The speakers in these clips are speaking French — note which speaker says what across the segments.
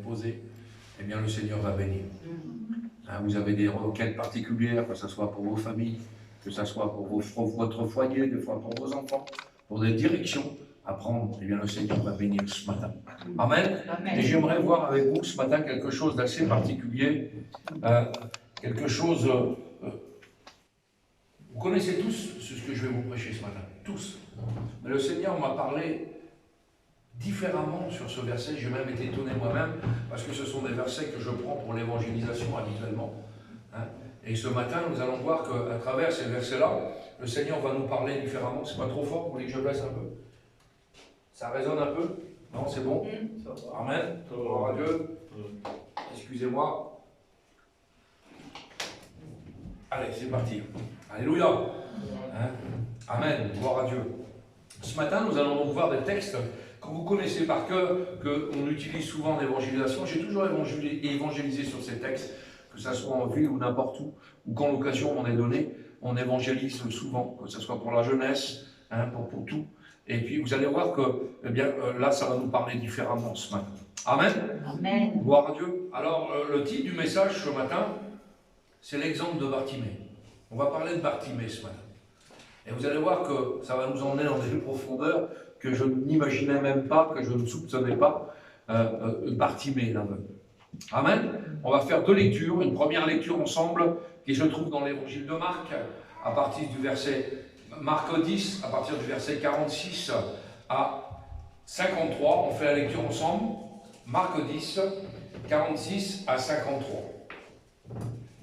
Speaker 1: Posé, eh bien le Seigneur va bénir. Hein, vous avez des requêtes particulières, que ce soit pour vos familles, que ce soit pour votre foyer, des fois pour vos enfants, pour des directions à prendre, eh bien le Seigneur va bénir ce matin. Amen. Amen. Et j'aimerais voir avec vous ce matin quelque chose d'assez particulier, quelque chose... vous connaissez tous ce que je vais vous prêcher ce matin, tous. Mais le Seigneur m'a parlé différemment sur ce verset. J'ai même été étonné moi-même, parce que ce sont des versets que je prends pour l'évangélisation habituellement. Hein. Et ce matin, nous allons voir qu'à travers ces versets-là, le Seigneur va nous parler différemment. C'est pas trop fort, vous voulez que je baisse un peu? Ça résonne un peu? Non, c'est bon? Amen. Gloire à Dieu. Excusez-moi. Allez, c'est parti. Alléluia. Hein. Amen. Gloire à Dieu. Ce matin, nous allons donc voir des textes que vous connaissez par cœur, qu'on utilise souvent en évangélisation. J'ai toujours évangélisé sur ces textes, que ce soit en ville ou n'importe où, ou quand l'occasion m'en est donnée, on évangélise souvent, que ce soit pour la jeunesse, hein, pour tout. Et puis vous allez voir que, eh bien, là, ça va nous parler différemment ce matin. Amen. Amen. Gloire à Dieu. Alors, le titre du message ce matin, c'est l'exemple de Bartimée. On va parler de Bartimée ce matin. Et vous allez voir que ça va nous emmener dans des profondeurs que je n'imaginais même pas, que je ne soupçonnais pas, Bartimée, l'aveugle. Amen. On va faire deux lectures. Une première lecture ensemble, qui se trouve dans l'évangile de Marc, à partir du verset, Marc 10, à partir du verset 46 à 53. On fait la lecture ensemble. Marc 10, 46 à 53.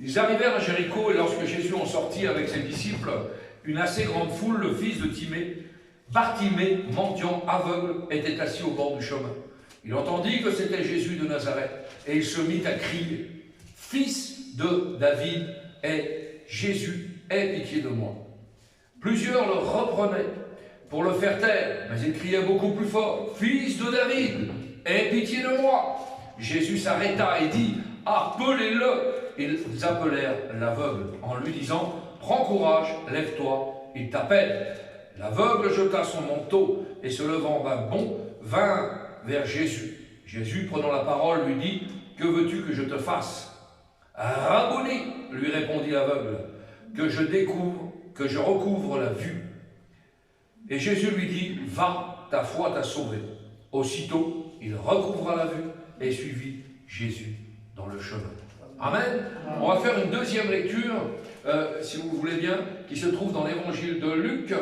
Speaker 1: Ils arrivèrent à Jéricho, et lorsque Jésus en sortit avec ses disciples, une assez grande foule, le fils de Timée, Bartimée, mendiant aveugle, était assis au bord du chemin. Il entendit que c'était Jésus de Nazareth, et il se mit à crier, « Fils de David, aie Jésus, aie pitié de moi. » Plusieurs le reprenaient pour le faire taire, mais il criait beaucoup plus fort, « Fils de David, aie pitié de moi. » Jésus s'arrêta et dit, « Appelez-le. » Ils appelèrent l'aveugle en lui disant, « Prends courage, lève-toi, il t'appelle. » L'aveugle jeta son manteau et se levant d'un bond, vint vers Jésus. Jésus, prenant la parole, lui dit, « Que veux-tu que je te fasse ?» ?»« Rabboni, lui répondit l'aveugle, « que je recouvre la vue. » Et Jésus lui dit, « Va, ta foi t'a sauvé. » Aussitôt, il recouvra la vue et suivit Jésus dans le chemin. Amen. On va faire une deuxième lecture, si vous voulez bien, qui se trouve dans l'évangile de Luc,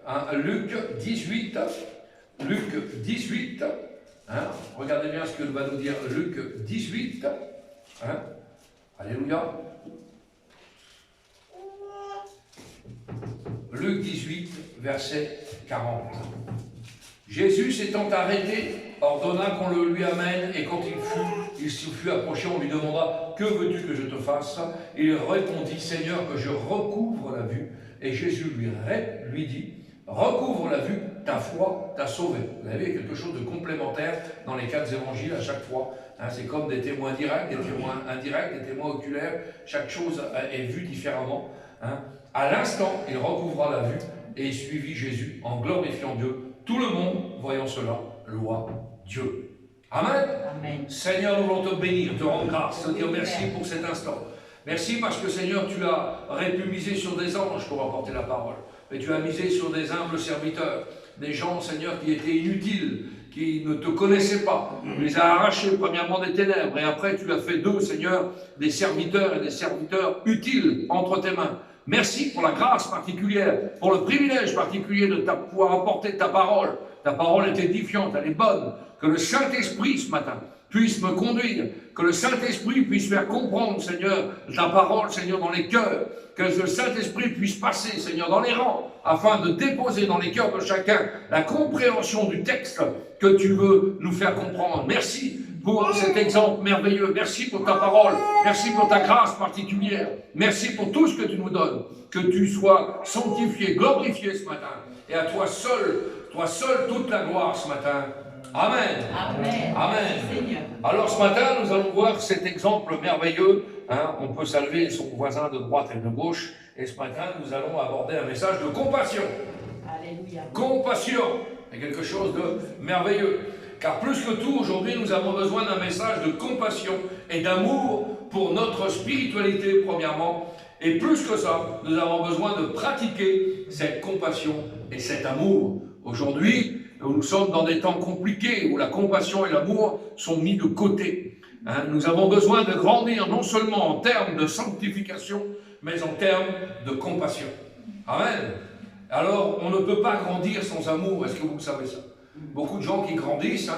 Speaker 1: hein, Luc 18. Luc 18. Hein, regardez bien ce que va nous dire Luc 18. Hein, alléluia. Luc 18, verset 40. Jésus s'étant arrêté, ordonna qu'on le lui amène, et quand il se fut approché, on lui demanda « Que veux-tu que je te fasse ?» Il répondit « Seigneur, que je recouvre la vue. » Et Jésus lui dit « Recouvre la vue, ta foi t'a sauvé. » Vous avez quelque chose de complémentaire dans les quatre évangiles à chaque fois. Hein, c'est comme des témoins directs, des témoins indirects, des témoins oculaires. Chaque chose est vue différemment. Hein. À l'instant, il recouvra la vue et il suivit Jésus en glorifiant Dieu. Tout le monde, voyant cela, loua Dieu. Amen. Amen. Seigneur, nous voulons te bénir, te rendre grâce, te dire merci pour cet instant. Merci parce que, Seigneur, tu as pu miser sur des anges pour apporter la parole. Mais tu as misé sur des humbles serviteurs, des gens, Seigneur, qui étaient inutiles, qui ne te connaissaient pas. Tu les as arrachés, premièrement, des ténèbres, et après, tu as fait d'eux, Seigneur, des serviteurs et des serviteurs utiles entre tes mains. Merci pour la grâce particulière, pour le privilège particulier de pouvoir apporter ta parole. Ta parole est édifiante, elle est bonne. Que le Saint-Esprit, ce matin, puisse me conduire. Que le Saint-Esprit puisse faire comprendre, Seigneur, ta parole, Seigneur, dans les cœurs. Que le Saint-Esprit puisse passer, Seigneur, dans les rangs, afin de déposer dans les cœurs de chacun la compréhension du texte que tu veux nous faire comprendre. Merci pour cet exemple merveilleux. Merci pour ta parole. Merci pour ta grâce particulière. Merci pour tout ce que tu nous donnes. Que tu sois sanctifié, glorifié ce matin. Et à toi seul toute la gloire ce matin. Amen. Amen. Amen. Alors ce matin, nous allons voir cet exemple merveilleux. Hein, on peut saluer son voisin de droite et de gauche. Et ce matin, nous allons aborder un message de compassion. Alléluia. Compassion. C'est quelque chose de merveilleux. Car plus que tout, aujourd'hui, nous avons besoin d'un message de compassion et d'amour pour notre spiritualité, premièrement. Et plus que ça, nous avons besoin de pratiquer cette compassion et cet amour. Aujourd'hui, nous sommes dans des temps compliqués où la compassion et l'amour sont mis de côté. Nous avons besoin de grandir non seulement en termes de sanctification, mais en termes de compassion. Amen. Alors, on ne peut pas grandir sans amour. Est-ce que vous savez ça? Beaucoup de gens qui grandissent,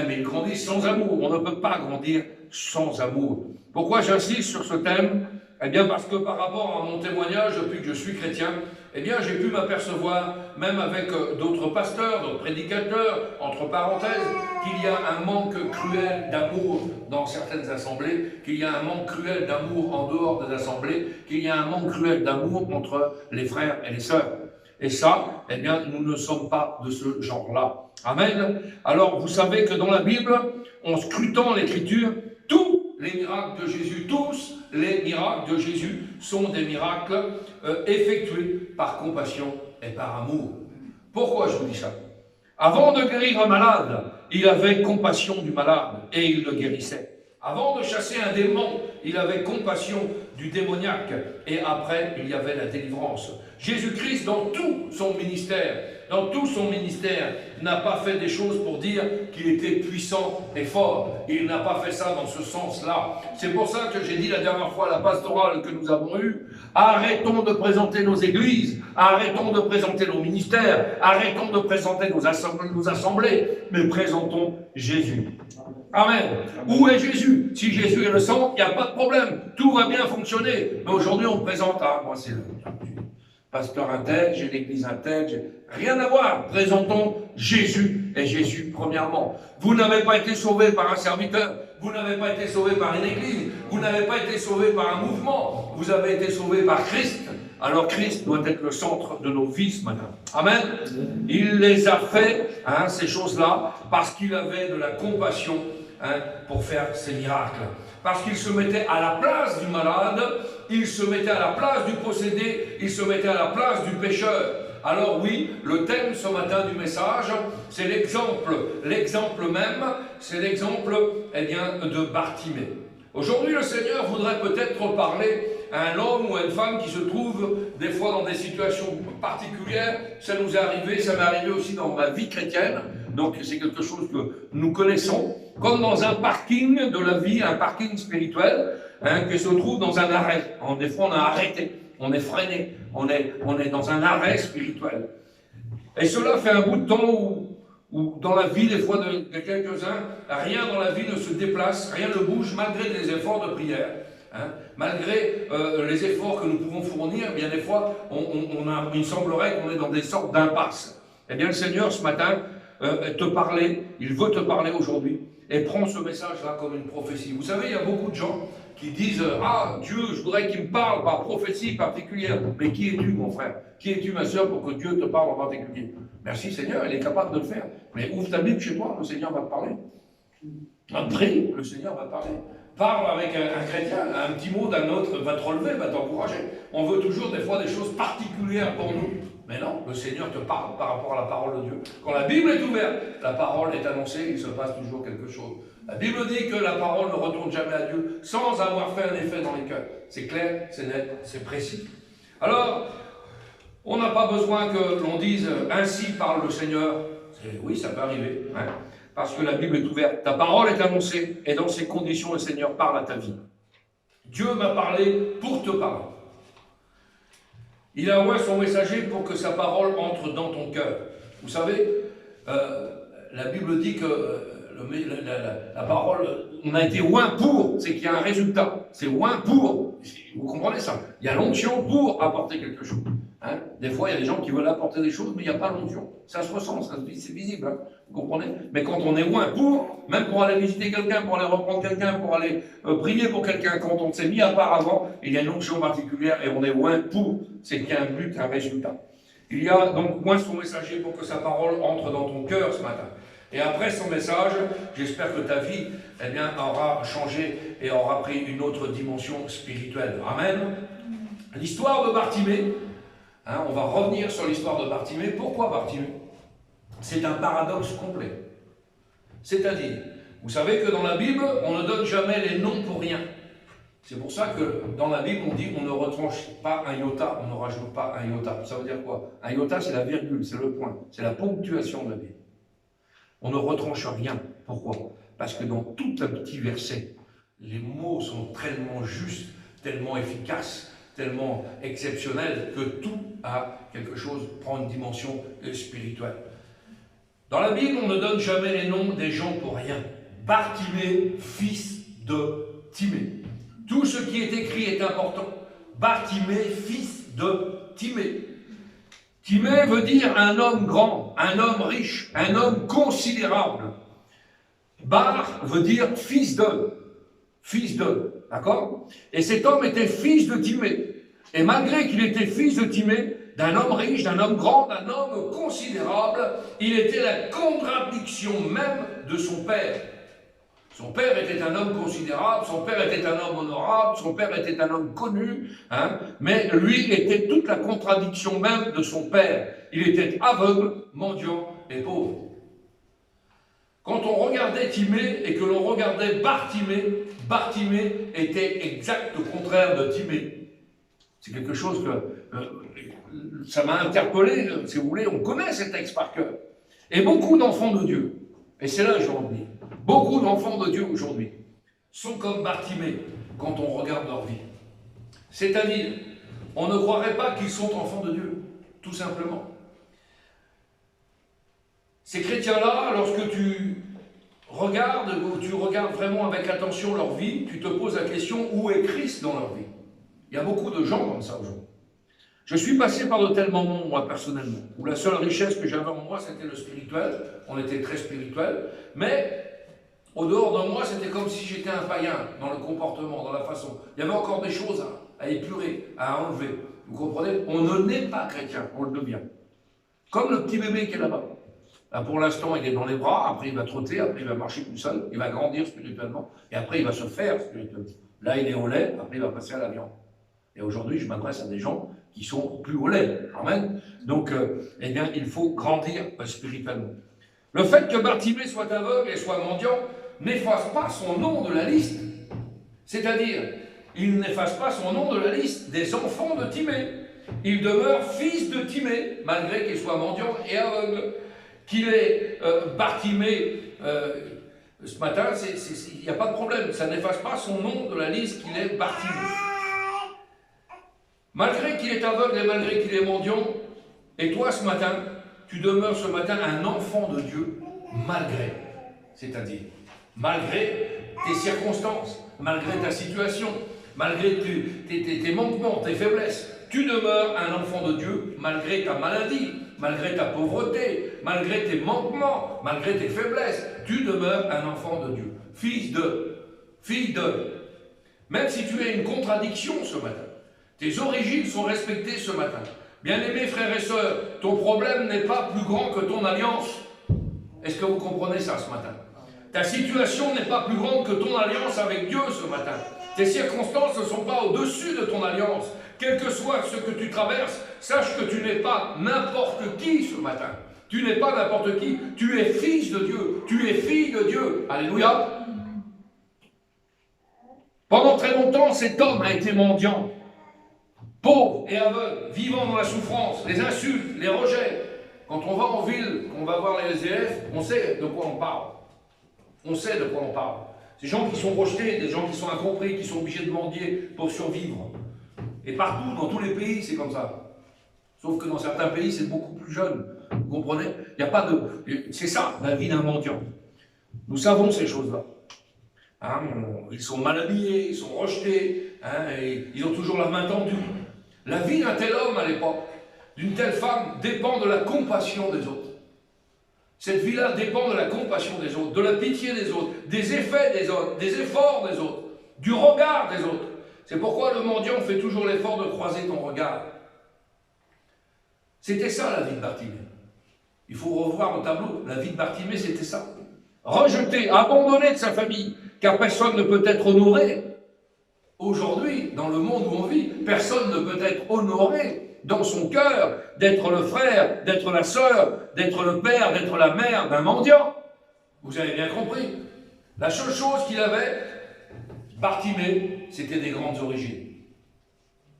Speaker 1: mais ils grandissent sans amour. On ne peut pas grandir sans amour. Pourquoi j'insiste sur ce thème? Eh bien, parce que par rapport à mon témoignage, depuis que je suis chrétien, eh bien, j'ai pu m'apercevoir, même avec d'autres pasteurs, d'autres prédicateurs, entre parenthèses, qu'il y a un manque cruel d'amour dans certaines assemblées, qu'il y a un manque cruel d'amour en dehors des assemblées, qu'il y a un manque cruel d'amour entre les frères et les sœurs. Et ça, eh bien, nous ne sommes pas de ce genre-là. Amen. Alors, vous savez que dans la Bible, en scrutant l'Écriture, tous les miracles de Jésus, tous les miracles de Jésus sont des miracles effectués par compassion et par amour. Pourquoi je vous dis ça? Avant de guérir un malade, il avait compassion du malade et il le guérissait. Avant de chasser un démon, il avait compassion du démoniaque et après, il y avait la délivrance. Jésus-Christ, dans tout son ministère, n'a pas fait des choses pour dire qu'il était puissant et fort. Il n'a pas fait ça dans ce sens-là. C'est pour ça que j'ai dit la dernière fois à la pastorale que nous avons eue, arrêtons de présenter nos églises, arrêtons de présenter nos ministères, arrêtons de présenter nos assemblées, mais présentons Jésus. Amen. Où est Jésus? Si Jésus est le centre, il n'y a pas de problème. Tout va bien fonctionner. Mais aujourd'hui, on présente, moi c'est le pasteur un tel, j'ai l'église un tel, rien à voir. Présentons Jésus et Jésus premièrement. Vous n'avez pas été sauvé par un serviteur, vous n'avez pas été sauvé par une église, vous n'avez pas été sauvé par un mouvement, vous avez été sauvé par Christ. Alors Christ doit être le centre de nos vies ce matin. Amen. Il les a fait, ces choses-là, parce qu'il avait de la compassion pour faire ces miracles. Parce qu'il se mettait à la place du malade, il se mettait à la place du possédé, il se mettait à la place du pécheur. Alors oui, le thème ce matin du message, c'est l'exemple même, c'est l'exemple de Bartimée. Aujourd'hui, le Seigneur voudrait peut-être parler à un homme ou à une femme qui se trouve des fois dans des situations particulières. Ça nous est arrivé, ça m'est arrivé aussi dans ma vie chrétienne. Donc c'est quelque chose que nous connaissons, comme dans un parking de la vie, un parking spirituel, qui se trouve dans un arrêt. Des fois on a arrêté, on est freiné, on est dans un arrêt spirituel. Et cela fait un bout de temps où dans la vie des fois de quelques-uns, rien dans la vie ne se déplace, rien ne bouge malgré des efforts de prière. Malgré les efforts que nous pouvons fournir, bien des fois il semblerait qu'on est dans des sortes d'impasses. Eh bien le Seigneur ce matin il veut te parler aujourd'hui et prends ce message-là comme une prophétie. Vous savez, il y a beaucoup de gens qui disent « Ah, Dieu, je voudrais qu'il me parle par prophétie particulière. » Mais qui es-tu, mon frère? Qui es-tu, ma soeur, pour que Dieu te parle en particulier? Merci Seigneur, il est capable de le faire. Mais ouvre ta Bible chez toi, le Seigneur va te parler. Prie, le Seigneur va te parler. Parle avec un chrétien, un petit mot d'un autre va te relever, va t'encourager. On veut toujours des fois des choses particulières pour nous. Mais non, le Seigneur te parle par rapport à la parole de Dieu. Quand la Bible est ouverte, la parole est annoncée, il se passe toujours quelque chose. La Bible dit que la parole ne retourne jamais à Dieu sans avoir fait un effet dans les cœurs. C'est clair, c'est net, c'est précis. Alors, on n'a pas besoin que l'on dise « Ainsi parle le Seigneur ». Oui, ça peut arriver, parce que la Bible est ouverte. Ta parole est annoncée, et dans ces conditions, le Seigneur parle à ta vie. Dieu m'a parlé pour te parler. Il envoie son messager pour que sa parole entre dans ton cœur. Vous savez, la Bible dit que la parole, on a été oint pour, c'est qu'il y a un résultat. C'est oint pour. Vous comprenez ça? Il y a l'onction pour apporter quelque chose. Des fois, il y a des gens qui veulent apporter des choses, mais il n'y a pas l'onction. Ça se ressent, c'est visible. Vous comprenez? Mais quand on est oint pour, même pour aller visiter quelqu'un, pour aller reprendre quelqu'un, pour aller prier pour quelqu'un, quand on s'est mis à part avant, il y a une onction particulière et on est oint pour. C'est qu'il y a un but, un résultat. Il y a donc oint son messager pour que sa parole entre dans ton cœur ce matin. Et après son message, j'espère que ta vie aura changé et aura pris une autre dimension spirituelle. Amen. L'histoire de Bartimée, on va revenir sur l'histoire de Bartimée. Pourquoi Bartimée? C'est un paradoxe complet. C'est-à-dire, vous savez que dans la Bible, on ne donne jamais les noms pour rien. C'est pour ça que dans la Bible, on dit on ne retranche pas un iota, on ne rajoute pas un iota. Ça veut dire quoi? Un iota, c'est la virgule, c'est le point, c'est la ponctuation de la Bible. On ne retranche rien. Pourquoi? Parce que dans tout un petit verset, les mots sont tellement justes, tellement efficaces, tellement exceptionnels, que tout a quelque chose, prend une dimension spirituelle. Dans la Bible, on ne donne jamais les noms des gens pour rien. Bartimée, fils de Timée. Tout ce qui est écrit est important. Bartimée, fils de Timée. Timée veut dire un homme grand, un homme riche, un homme considérable. Bar veut dire fils de. Fils de, d'accord? Et cet homme était fils de Timée. Et malgré qu'il était fils de Timée, d'un homme riche, d'un homme grand, d'un homme considérable, il était la contradiction même de son père. Son père était un homme considérable, son père était un homme honorable, son père était un homme connu, hein, mais lui était toute la contradiction même de son père. Il était aveugle, mendiant et pauvre. Quand on regardait Timée et que l'on regardait Bartimée, Bartimée était exact au contraire de Timée. C'est quelque chose que ça m'a interpellé, si vous voulez, on connaît ces textes par cœur. Et beaucoup d'enfants de Dieu, et c'est là que je veux en venir, beaucoup d'enfants de Dieu aujourd'hui sont comme Bartimée quand on regarde leur vie. C'est-à-dire, on ne croirait pas qu'ils sont enfants de Dieu, tout simplement. Ces chrétiens-là, lorsque tu regardes vraiment avec attention leur vie, tu te poses la question, où est Christ dans leur vie? Il y a beaucoup de gens comme ça aujourd'hui. Je suis passé par de tels moments, moi, personnellement, où la seule richesse que j'avais en moi, c'était le spirituel. On était très spirituel. Mais, au dehors de moi, c'était comme si j'étais un païen dans le comportement, dans la façon. Il y avait encore des choses à épurer, à enlever. Vous comprenez? On ne naît pas chrétien, on le devient. Comme le petit bébé qui est là-bas. Là, pour l'instant, il est dans les bras, après il va trotter, après il va marcher tout seul, il va grandir spirituellement, et après il va se faire spirituellement. Là, il est au lait, après il va passer à la viande. Et aujourd'hui, je m'adresse à des gens qui sont plus au lait. Amen. Donc, eh bien, il faut grandir spirituellement. Le fait que Bartimée soit aveugle et soit mendiant n'efface pas son nom de la liste. C'est-à-dire, il n'efface pas son nom de la liste des enfants de Timée. Il demeure fils de Timée, malgré qu'il soit mendiant et aveugle. Qu'il est Bartimée ce matin, il n'y a pas de problème. Ça n'efface pas son nom de la liste qu'il est Bartimée. Malgré qu'il est aveugle et malgré qu'il est mendiant, et toi ce matin, tu demeures ce matin un enfant de Dieu, malgré. C'est-à-dire, malgré tes circonstances, malgré ta situation, malgré tes manquements, tes faiblesses, tu demeures un enfant de Dieu malgré ta maladie, malgré ta pauvreté, malgré tes manquements, malgré tes faiblesses, tu demeures un enfant de Dieu. Fils de, fille de. Même si tu es une contradiction ce matin, tes origines sont respectées ce matin. Bien-aimés frères et sœurs, ton problème n'est pas plus grand que ton alliance. Est-ce que vous comprenez ça ce matin? Ta situation n'est pas plus grande que ton alliance avec Dieu ce matin. Tes circonstances ne sont pas au-dessus de ton alliance. Quel que soit ce que tu traverses, sache que tu n'es pas n'importe qui ce matin. Tu n'es pas n'importe qui. Tu es fils de Dieu. Tu es fille de Dieu. Alléluia. Pendant très longtemps, cet homme a été mendiant, pauvre et aveugle, vivant dans la souffrance, les insultes, les rejets. Quand on va en ville, qu'on va voir les SDF, on sait de quoi on parle. On sait de quoi on parle. Ces gens qui sont rejetés, des gens qui sont incompris, qui sont obligés de mendier pour survivre. Et partout, dans tous les pays, c'est comme ça. Sauf que dans certains pays, c'est beaucoup plus jeune. Vous comprenez? Il n'y a pas de... C'est ça, la vie d'un mendiant. Nous savons ces choses-là. Hein, ils sont mal habillés, ils sont rejetés, hein, et ils ont toujours la main tendue. La vie d'un tel homme à l'époque, d'une telle femme, dépend de la compassion des autres. Cette vie-là dépend de la compassion des autres, de la pitié des autres, des effets des autres, des efforts des autres, du regard des autres. C'est pourquoi le mendiant fait toujours l'effort de croiser ton regard. C'était ça la vie de Bartimée. Il faut revoir au tableau, la vie de Bartimée c'était ça. Rejeté, abandonné de sa famille, car personne ne peut être honoré. Aujourd'hui, dans le monde où on vit, personne ne peut être honoré dans son cœur d'être le frère, d'être la sœur, d'être le père, d'être la mère d'un mendiant. Vous avez bien compris. La seule chose qu'il avait, Bartimée, c'était des grandes origines.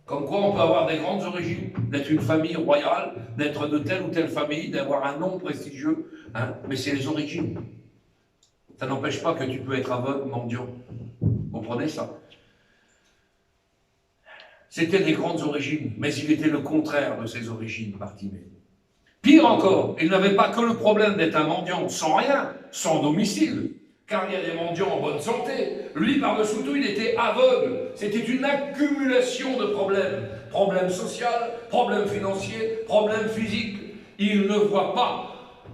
Speaker 1: Comme quoi on peut avoir des grandes origines, d'être une famille royale, d'être de telle ou telle famille, d'avoir un nom prestigieux, hein, mais c'est les origines. Ça n'empêche pas que tu peux être aveugle, mendiant. Vous comprenez ça? C'était des grandes origines, mais il était le contraire de ces origines, Bartimée. Pire encore, il n'avait pas que le problème d'être un mendiant sans rien, sans domicile, car il y a des mendiants en bonne santé. Lui, par-dessous tout, il était aveugle. C'était une accumulation de problèmes. Problèmes sociaux, problèmes financiers, problèmes physiques. Il ne voit pas.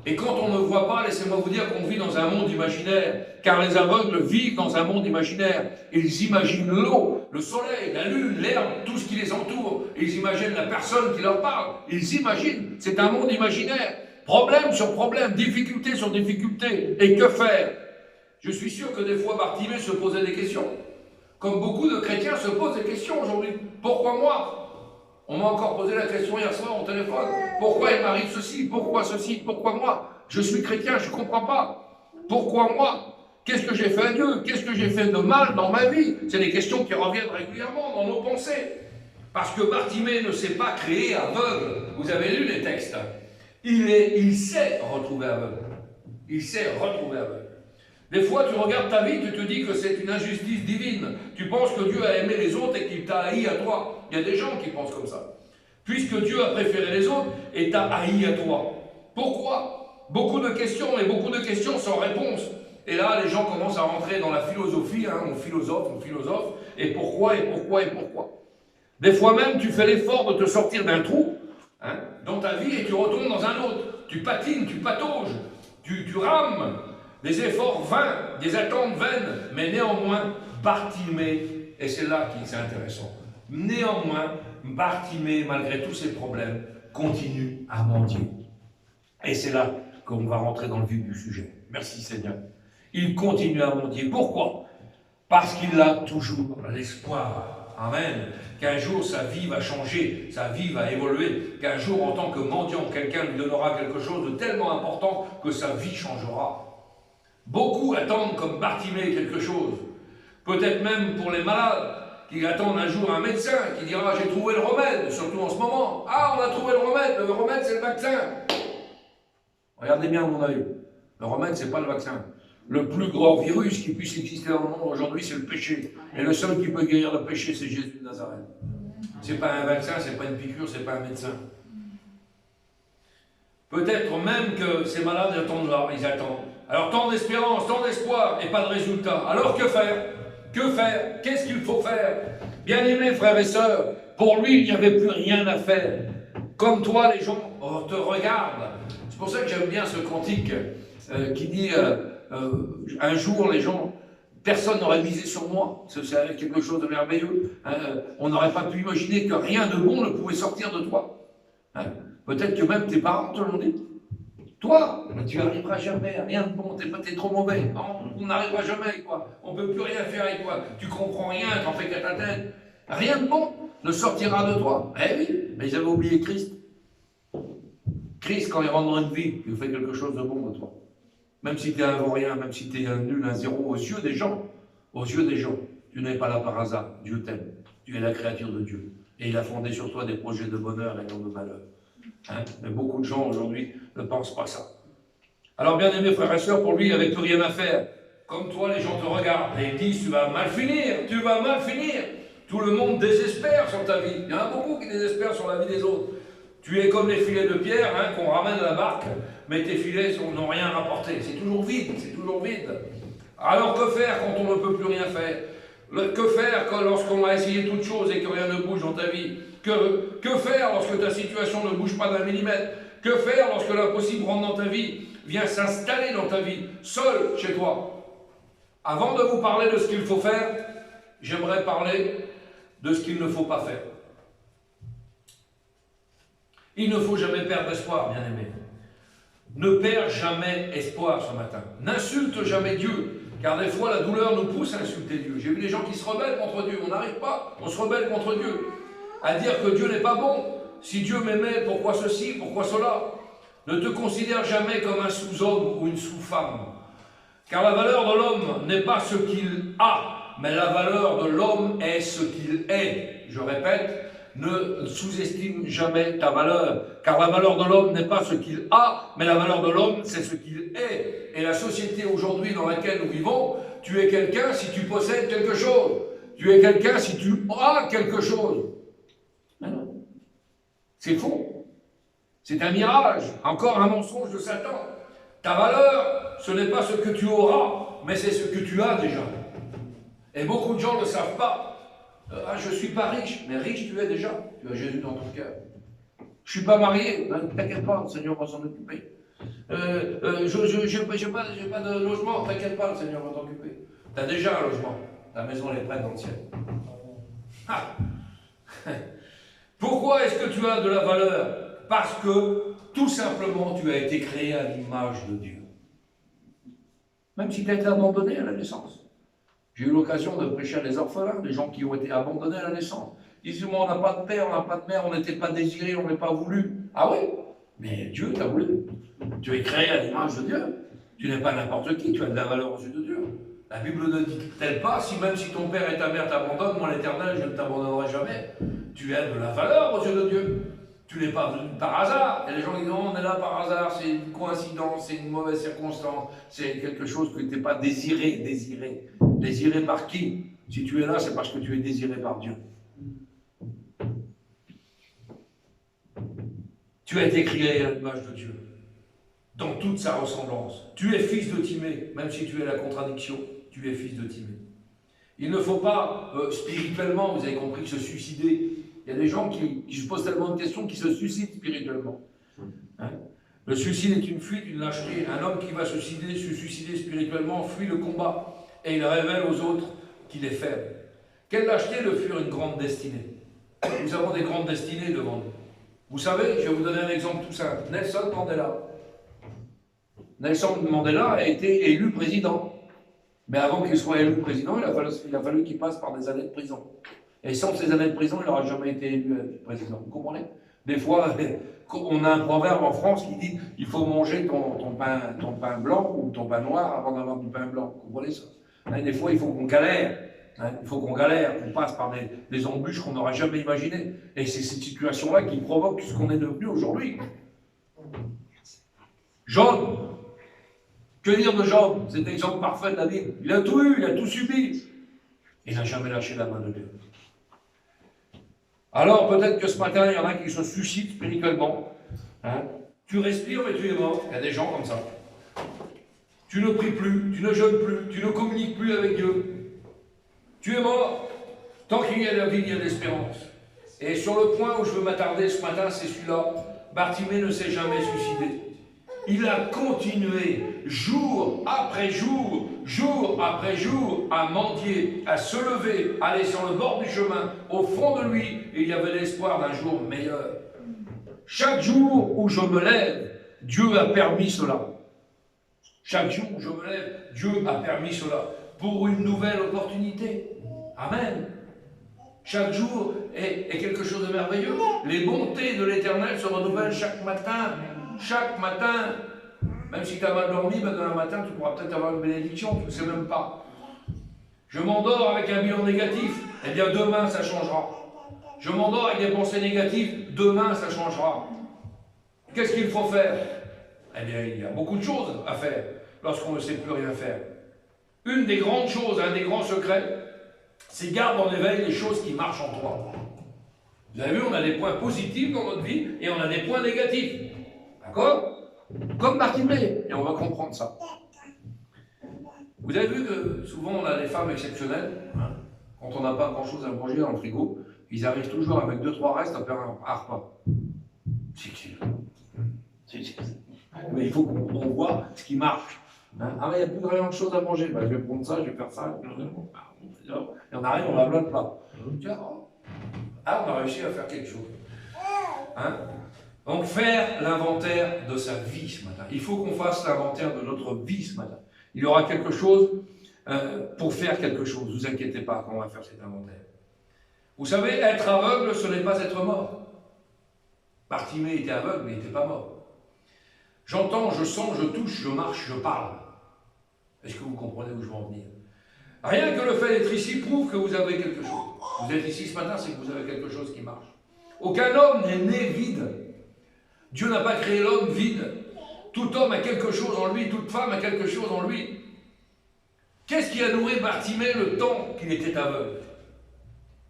Speaker 1: Et quand on ne voit pas, laissez-moi vous dire qu'on vit dans un monde imaginaire, car les aveugles vivent dans un monde imaginaire. Ils imaginent l'eau, le soleil, la lune, l'herbe, tout ce qui les entoure. Ils imaginent la personne qui leur parle. Ils imaginent. C'est un monde imaginaire. Problème sur problème, difficulté sur difficulté. Et que faire? Je suis sûr que des fois, Bartimée se posait des questions. Comme beaucoup de chrétiens se posent des questions aujourd'hui. Pourquoi moi? On m'a encore posé la question hier soir au téléphone. Pourquoi il m'arrive ceci? Pourquoi ceci? Pourquoi moi? Je suis chrétien, je ne comprends pas. Pourquoi moi? Qu'est-ce que j'ai fait à Dieu? Qu'est-ce que j'ai fait de mal dans ma vie? C'est des questions qui reviennent régulièrement dans nos pensées. Parce que Bartimée ne s'est pas créé aveugle. Vous avez lu les textes. Il s'est retrouvé aveugle. Il s'est retrouvé aveugle. Des fois, tu regardes ta vie, tu te dis que c'est une injustice divine. Tu penses que Dieu a aimé les autres et qu'il t'a haï à toi. Il y a des gens qui pensent comme ça. Puisque Dieu a préféré les autres et t'a haï à toi. Pourquoi? Beaucoup de questions et beaucoup de questions sans réponse. Et là, les gens commencent à rentrer dans la philosophie, hein, on philosophe, et pourquoi? Des fois même, tu fais l'effort de te sortir d'un trou, hein, dans ta vie et tu retombes dans un autre. Tu patines, tu patauges, tu rames. Des efforts vains, des attentes vaines, mais néanmoins, Bartimée, et c'est là qui c'est intéressant, néanmoins, Bartimée, malgré tous ses problèmes, continue à mendier. Et c'est là qu'on va rentrer dans le vif du sujet. Merci Seigneur. Il continue à mendier. Pourquoi? Parce qu'il a toujours l'espoir. Amen. Qu'un jour sa vie va changer, sa vie va évoluer, qu'un jour en tant que mendiant, quelqu'un lui donnera quelque chose de tellement important que sa vie changera. Beaucoup attendent comme Bartimée quelque chose. Peut-être même pour les malades, qui attendent un jour un médecin qui dira « j'ai trouvé le remède », surtout en ce moment. « Ah, on a trouvé le remède c'est le vaccin ». Regardez bien mon œil, le remède c'est pas le vaccin. Le plus grand virus qui puisse exister dans le monde aujourd'hui c'est le péché. Et le seul qui peut guérir le péché c'est Jésus de Nazareth. C'est pas un vaccin, c'est pas une piqûre, c'est pas un médecin. Peut-être même que ces malades attendent là, ils attendent. Alors tant d'espérance, tant d'espoir et pas de résultat. Alors que faire? Que faire? Qu'est-ce qu'il faut faire? Bien-aimés frères et sœurs, pour lui il n'y avait plus rien à faire. Comme toi les gens te regardent. C'est pour ça que j'aime bien ce cantique qui dit un jour les gens, personne n'aurait misé sur moi. C'est quelque chose de merveilleux. On n'aurait pas pu imaginer que rien de bon ne pouvait sortir de toi. Peut-être que même tes parents te l'ont dit. Toi, tu n'arriveras jamais, rien de bon, t'es trop mauvais. On n'arrivera jamais, quoi. On ne peut plus rien faire avec toi. Tu comprends rien, t'en fais qu'à ta tête. Rien de bon ne sortira de toi. Eh oui, mais ils avaient oublié Christ. Christ, quand il rentre dans une vie, il fait quelque chose de bon de toi. Même si tu es un vaurien, même si tu es un nul, un zéro, aux yeux des gens, tu n'es pas là par hasard. Dieu t'aime. Tu es la créature de Dieu. Et il a fondé sur toi des projets de bonheur et non de malheur. Mais beaucoup de gens aujourd'hui ne pensent pas ça. Alors bien aimés frères et sœurs, pour lui il n'y avait plus rien à faire. Comme toi les gens te regardent et ils disent tu vas mal finir, tu vas mal finir. Tout le monde désespère sur ta vie. Il y en a beaucoup qui désespèrent sur la vie des autres. Tu es comme les filets de pierre qu'on ramène à la barque, mais tes filets n'ont rien rapporté. C'est toujours vide, c'est toujours vide. Alors que faire quand on ne peut plus rien faire? Que faire lorsqu'on a essayé toutes choses et que rien ne bouge dans ta vie? Que faire lorsque ta situation ne bouge pas d'un millimètre? Que faire lorsque l'impossible rentre dans ta vie, vient s'installer dans ta vie, seul chez toi? Avant de vous parler de ce qu'il faut faire, j'aimerais parler de ce qu'il ne faut pas faire. Il ne faut jamais perdre espoir, bien-aimé. Ne perds jamais espoir ce matin. N'insulte jamais Dieu, car des fois la douleur nous pousse à insulter Dieu. J'ai vu des gens qui se rebellent contre Dieu. On n'arrive pas, on se rebelle contre Dieu. À dire que Dieu n'est pas bon. Si Dieu m'aimait, pourquoi ceci, pourquoi cela? Ne te considère jamais comme un sous-homme ou une sous-femme. Car la valeur de l'homme n'est pas ce qu'il a, mais la valeur de l'homme est ce qu'il est. Je répète, ne sous-estime jamais ta valeur, car la valeur de l'homme n'est pas ce qu'il a, mais la valeur de l'homme, c'est ce qu'il est. Et la société aujourd'hui dans laquelle nous vivons, tu es quelqu'un si tu possèdes quelque chose. Tu es quelqu'un si tu as quelque chose. Mais non, c'est faux. C'est un mirage, encore un mensonge de Satan. Ta valeur, ce n'est pas ce que tu auras, mais c'est ce que tu as déjà. Et beaucoup de gens ne le savent pas. Je ne suis pas riche, mais riche tu es déjà. Tu as Jésus dans ton cœur. Je ne suis pas marié, ne t'inquiète pas, le Seigneur va s'en occuper. Je n'ai pas de logement, ne t'inquiète pas, le Seigneur va t'en occuper. Tu as déjà un logement. Ta maison elle est prête dans le ciel. Ah. Pourquoi est-ce que tu as de la valeur? Parce que, tout simplement, tu as été créé à l'image de Dieu. Même si tu as été abandonné à la naissance. J'ai eu l'occasion de prêcher à des orphelins, des gens qui ont été abandonnés à la naissance. Ils disent, moi, on n'a pas de père, on n'a pas de mère, on n'était pas désiré, on n'est pas voulu. Ah oui? Mais Dieu t'a voulu. Tu es créé à l'image de Dieu. Tu n'es pas n'importe qui, tu as de la valeur aux yeux de Dieu. La Bible ne dit-elle pas, si même si ton père et ta mère t'abandonnent, moi l'Éternel, je ne t'abandonnerai jamais. Tu as de la valeur aux yeux de Dieu. Tu n'es pas venu par hasard. Et les gens disent, non, on est là par hasard, c'est une coïncidence, c'est une mauvaise circonstance, c'est quelque chose que tu n'es pas désiré. Désiré par qui? Si tu es là, c'est parce que tu es désiré par Dieu. Tu as été créé à l'image de Dieu, dans toute sa ressemblance. Tu es fils de Timée, même si tu es la contradiction, tu es fils de Timée. Il ne faut pas, spirituellement, vous avez compris, se suicider. Il y a des gens qui se posent tellement de questions qu'ils se suicident spirituellement. Hein? Le suicide est une fuite, une lâcheté. Un homme qui va se suicider spirituellement fuit le combat et il révèle aux autres qu'il est faible. Quelle lâcheté de fuir une grande destinée. Nous avons des grandes destinées devant nous. Vous savez, je vais vous donner un exemple tout simple. Nelson Mandela. Nelson Mandela a été élu président. Mais avant qu'il soit élu président, il a fallu qu'il passe par des années de prison. Et sans ces années de prison, il n'aurait jamais été élu président. Vous comprenez? Des fois, on a un proverbe en France qui dit « il faut manger ton pain blanc ou ton pain noir avant d'avoir du pain blanc ». Vous comprenez ça? Hein, des fois, il faut qu'on galère. Hein, il faut qu'on galère, qu'on passe par des embûches qu'on n'aurait jamais imaginées. Et c'est cette situation-là qui provoque ce qu'on est devenu aujourd'hui. Job. Que dire de Job? C'est l'exemple parfait de la Bible. Il a tout eu, il a tout subi. Il n'a jamais lâché la main de Dieu. Alors peut-être que ce matin, il y en a qui se suicident spirituellement. Hein? Tu respires, mais tu es mort. Il y a des gens comme ça. Tu ne pries plus, tu ne jeûnes plus, tu ne communiques plus avec Dieu. Tu es mort. Tant qu'il y a la vie, il y a l'espérance. Et sur le point où je veux m'attarder ce matin, c'est celui-là. Bartimée ne s'est jamais suicidé. Il a continué, jour après jour, jour après jour, à mendier, à se lever, à aller sur le bord du chemin. Au fond de lui, il y avait l'espoir d'un jour meilleur. Chaque jour où je me lève, Dieu a permis cela. Chaque jour où je me lève, Dieu a permis cela pour une nouvelle opportunité. Amen. Chaque jour est quelque chose de merveilleux. Les bontés de l'Éternel se renouvellent chaque matin. Chaque matin. Même si tu as mal dormi, ben demain matin, tu pourras peut-être avoir une bénédiction, tu ne le sais même pas. Je m'endors avec un bilan négatif, eh bien demain ça changera. Je m'endors avec des pensées négatives, demain ça changera. Qu'est-ce qu'il faut faire? Eh bien, il y a beaucoup de choses à faire lorsqu'on ne sait plus rien faire. Une des grandes choses, un des grands secrets, c'est garde en éveil les choses qui marchent en toi. Vous avez vu, on a des points positifs dans notre vie et on a des points négatifs. D'accord? Comme Bartimée, et on va comprendre ça. Vous avez vu que souvent on a des femmes exceptionnelles, hein, quand on n'a pas grand-chose à manger dans le frigo, ils arrivent toujours avec 2-3 restes à faire un repas. Mais il faut qu'on voit ce qui marche. Hein. Ah mais il n'y a plus grand-chose à manger, ben, je vais prendre ça, je vais faire ça. Et on arrive, on a plein de plats. Ah, on a réussi à faire quelque chose. Hein? Donc faire l'inventaire de sa vie ce matin. Il faut qu'on fasse l'inventaire de notre vie ce matin. Il y aura quelque chose pour faire quelque chose. Ne vous inquiétez pas quand on va faire cet inventaire. Vous savez, être aveugle, ce n'est pas être mort. Bartimée était aveugle, mais il n'était pas mort. J'entends, je sens, je touche, je marche, je parle. Est-ce que vous comprenez où je veux en venir? Rien que le fait d'être ici prouve que vous avez quelque chose. Vous êtes ici ce matin, c'est que vous avez quelque chose qui marche. Aucun homme n'est né vide. Dieu n'a pas créé l'homme vide. Tout homme a quelque chose en lui, toute femme a quelque chose en lui. Qu'est-ce qui a nourri Bartimée le temps qu'il était aveugle?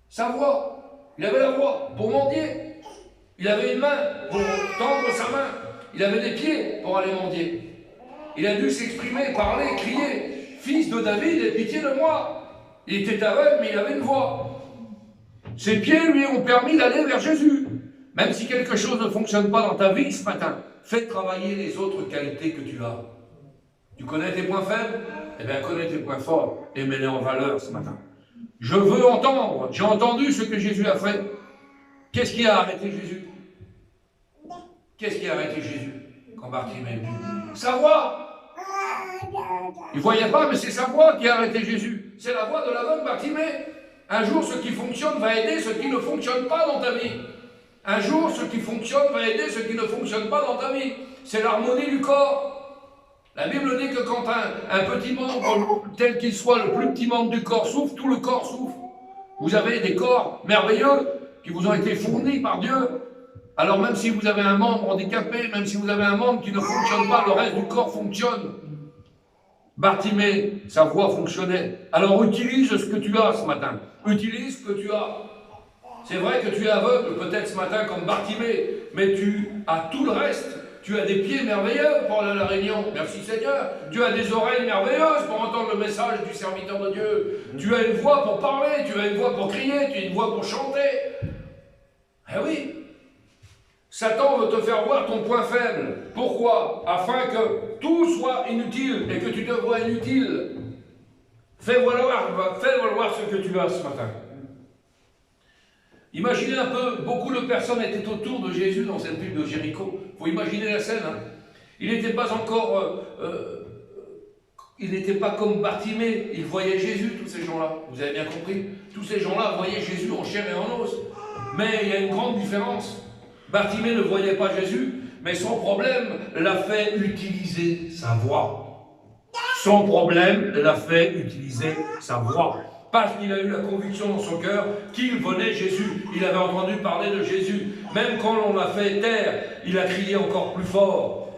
Speaker 1: Sa voix. Il avait la voix pour mendier. Il avait une main pour tendre sa main. Il avait des pieds pour aller mendier. Il a dû s'exprimer, parler, crier. Fils de David, aie pitié de moi. Il était aveugle, mais il avait une voix. Ses pieds lui ont permis d'aller vers Jésus. Même si quelque chose ne fonctionne pas dans ta vie ce matin, fais travailler les autres qualités que tu as. Tu connais tes points faibles? Eh bien, connais tes points forts et mets-les en valeur ce matin. Je veux entendre, j'ai entendu ce que Jésus a fait. Qu'est-ce qui a arrêté Jésus? Qu'est-ce qui a arrêté Jésus quand Bartimée est venu? Sa voix. Il ne voyait pas, mais c'est sa voix qui a arrêté Jésus. C'est la voix de l'aveugle Bartimée. Un jour, ce qui fonctionne va aider ce qui ne fonctionne pas dans ta vie. Un jour, ce qui fonctionne va aider ce qui ne fonctionne pas dans ta vie. C'est l'harmonie du corps. La Bible dit que quand un petit membre, tel qu'il soit, le plus petit membre du corps souffre, tout le corps souffre. Vous avez des corps merveilleux qui vous ont été fournis par Dieu. Alors même si vous avez un membre handicapé, même si vous avez un membre qui ne fonctionne pas, le reste du corps fonctionne. Bartimée, sa voix fonctionnait. Alors utilise ce que tu as ce matin. Utilise ce que tu as. C'est vrai que tu es aveugle, peut-être ce matin comme Bartimée, mais tu as tout le reste. Tu as des pieds merveilleux pour aller à la réunion. Merci Seigneur. Tu as des oreilles merveilleuses pour entendre le message du serviteur de Dieu. Tu as une voix pour parler, tu as une voix pour crier, tu as une voix pour chanter. Eh oui. Satan veut te faire voir ton point faible. Pourquoi? Afin que tout soit inutile et que tu te vois inutile. Fais valoir ce que tu as ce matin. Imaginez un peu, beaucoup de personnes étaient autour de Jésus dans cette ville de Jéricho. Il faut imaginer la scène. Hein. Il n'était pas encore... il n'était pas comme Bartimée. Il voyait Jésus, tous ces gens-là. Vous avez bien compris? Tous ces gens-là voyaient Jésus en chair et en os. Mais il y a une grande différence. Bartimée ne voyait pas Jésus, mais son problème l'a fait utiliser sa voix. Son problème l'a fait utiliser sa voix. Parce qu'il a eu la conviction dans son cœur qu'il venait Jésus. Il avait entendu parler de Jésus. Même quand on l'a fait taire, il a crié encore plus fort.